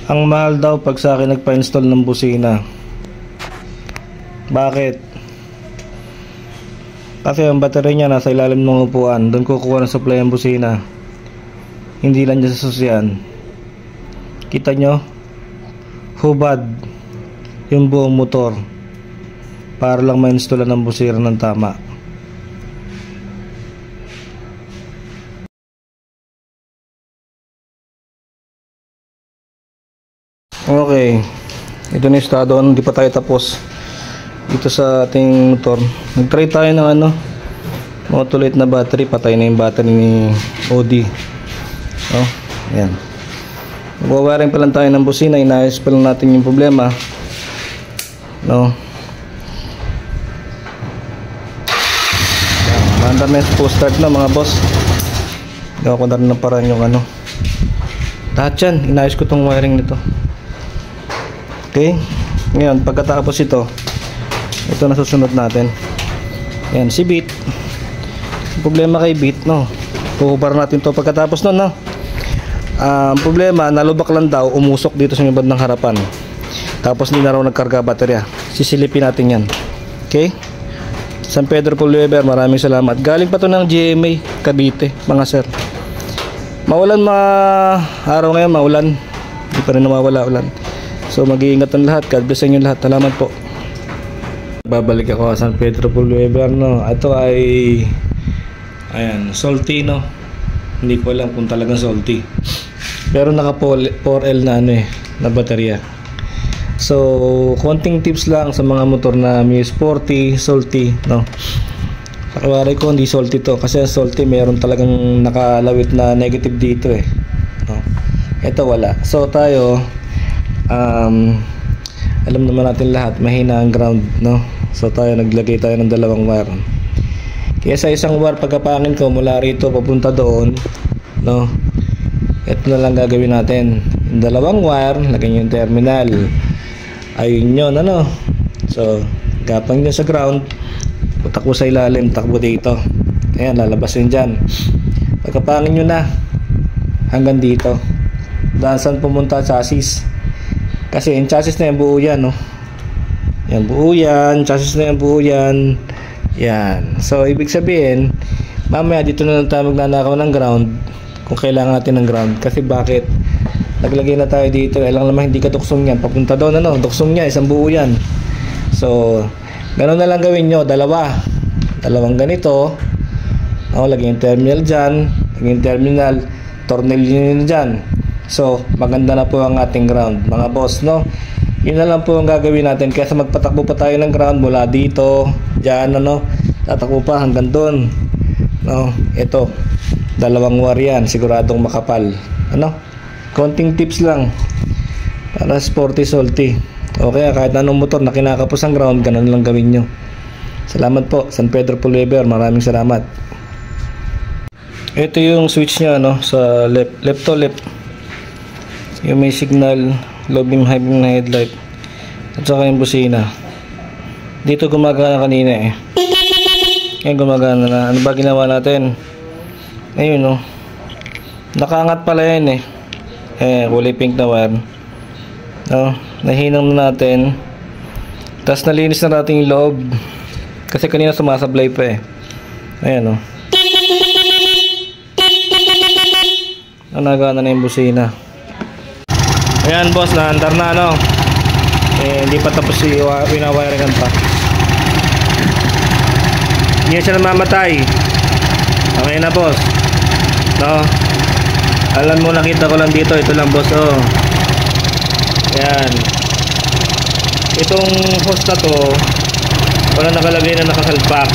Ang mahal daw pag sa akin nagpa-install ng busina. Bakit? Kasi ang battery niya nasa ilalim ng upuan. Doon kukuha ng supply ang busina. Hindi lang dyan sa susyan. Kita nyo? Hubad yung buong motor para lang ma-installan ng busina ng tama. Okay, ito na yung estado. Hindi pa tayo tapos dito sa ating motor. Nag-try tayo ng motolate na battery. Patay na yung battery ni OD. Oh, ayan. Magwawaring pa lang tayo ng busina. Inayos pa lang natin yung problema. No. Mandar na yung post start na mga boss. Gawa ko na rin na parang yung lahat yan. Inayos ko tong wiring nito. Okay, ngayon pagkatapos ito na susunod natin. Ayan, si Beat. Problema kay Beat, no? Puhubar natin to pagkatapos nun, no? Problema, nalubak lang daw, umusok dito sa ibang ng harapan. Tapos hindi na raw nagkarga baterya. Sisilipin natin yan. Okay? San Pedro Pulweber, maraming salamat. Galing pa to ng GMA Cavite, mga sir. Maulan araw ngayon, maulan. Hindi pa rin nawawala ulan. So mag-iingat ang lahat. God bless sa inyo lahat. Salamat po. Babalik ako sa San Pedro Pulweber, no. Ito ay ayan, salty, no. Hindi ko alam kung talagang salty. Pero naka 4L na na baterya. So konting tips lang sa mga motor na Muse 40 salty, no. Pakiwari ko hindi salty to kasi ang salty meron talagang nakalawit na negative dito no. Ito wala. So tayo alam naman natin lahat mahina ang ground, no. So tayo naglagay tayo ng dalawang wire. Kaya sa isang wire pagkapangin ko mula rito papunta doon, no. Ito na lang gagawin natin. Yung dalawang wire, lagyan yung terminal. Ayun yun, So gapang nyo sa ground, takbo sa ilalim, takbo dito. Ayan, lalabas yun dyan. Pagkapangin nyo na hanggang dito. Dahil saan pumunta chassis. Kasi yung chassis na yung buo yan, no? Yan, buo yan. Chassis na yung buo yan. Yan. So, ibig sabihin, mamaya dito na lang tayo magnanakaw ng ground kung kailangan natin ng ground. Kasi bakit? Naglagay na tayo dito. Lang naman hindi ka duksong yan. Papunta doon, duksong niya, isang buo yan. So, ganoon na lang gawin nyo. Dalawang ganito. Lagyan yung terminal dyan. Lagyan yung terminal. Tornilyo nyo dyan. So, maganda na po ang ating ground, mga boss, no? Yun na lang po ang gagawin natin. Kaya magpatakbo pa tayo ng ground mula dito, dyan, tatakbo pa hanggang doon, no? Ito, dalawang wire yan, siguradong makapal, konting tips lang para sporty salty. Okay, kahit anong motor na kinakapos ang ground, ganun lang gawin nyo. Salamat po, San Pedro Pulweber, maraming salamat. Ito yung switch nya, sa left to left. Yung may signal, low beam, high beam na headlight, at saka yung busina. Dito gumagana kanina ngayon gumagana na. Ano ba ginawa natin? Ayun, nakaangat pala yan kulay pink na wire, nahinang na natin. Tapos nalinis na natin yung loob kasi kanina sumasablay pa ayan, nagana na yung busina. Ayan boss, naandar na hindi pa tapos winawiringan pa. Hindi siya namamatay. Okay na boss, alam mo, nakita ko lang dito. Ito lang boss, ayan. Itong hose na to wala nakalagay na nakasalpak.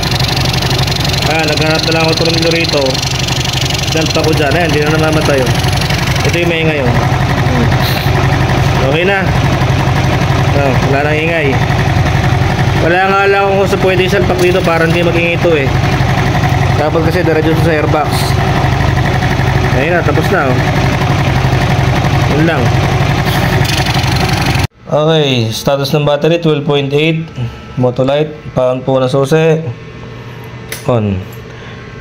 Naghanap na lang ako tornilyo rito. Salpa ko dyan, hindi na namamatay. Ito yung maingay okay na. Wala nang ingay. Wala nga lang kung gusto pwede salpak dito para hindi mag-ingay ito dapat kasi diretso sa airbox. Ayun na, tapos na yun lang. Okay, status ng battery 12.8. Motolite, pound po na susi. On.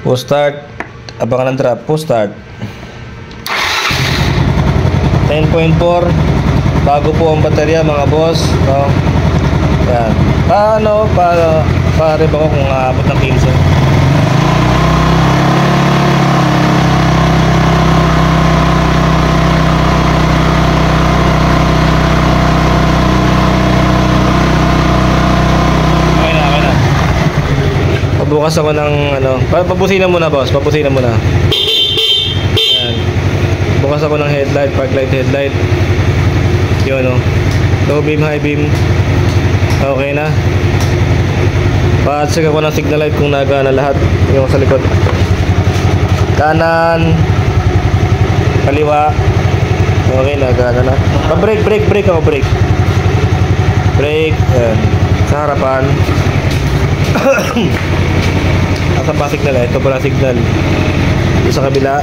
Push start. Abangan ng drop. Push start. 10.4. Bago po ang baterya mga boss, no? Yan. Paano? Pare ba ko kung aabot ng 15? Bukas ako ng ano, papusinan muna boss, papusinan muna. Ayan. Bukas ako ng headlight, park light, headlight. Yun o. Low beam, high beam. Okay na. Pa-check ako ng signal light kung nagana lahat. Yung sa likod. Kanan. Kaliwa. Okay, nagana na. Pa-brake ako, brake. Brake. Ayan. Sa harapan. Asan pa signal? Ito pala signal. Ito sa kabila.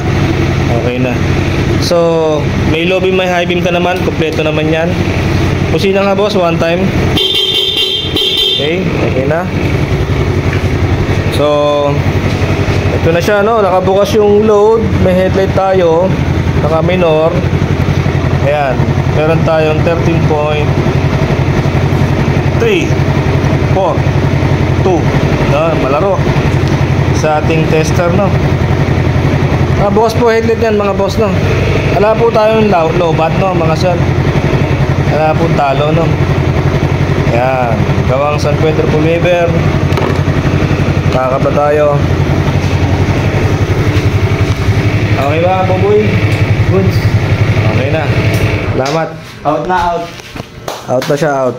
Okay na. So, may low beam, may high beam ka naman. Kompleto naman yan. Pusina nga boss, one time. Okay, okay na. So, ito na siya, no? Nakabukas yung load. May headlight tayo. Naka minor. Ayan. Meron tayong 13.3 4 2, no, malaro sa ating tester, no. Bukas po headlight yan mga boss, no. Wala po tayong low bat, no, mga sir. Wala po talo, no. Yan, gawang San Pedro Pulweber. Kakaba tayo. Okay ba, Boboy? Goods. Okay na. Salamat. Out na, out. Out na siya, out.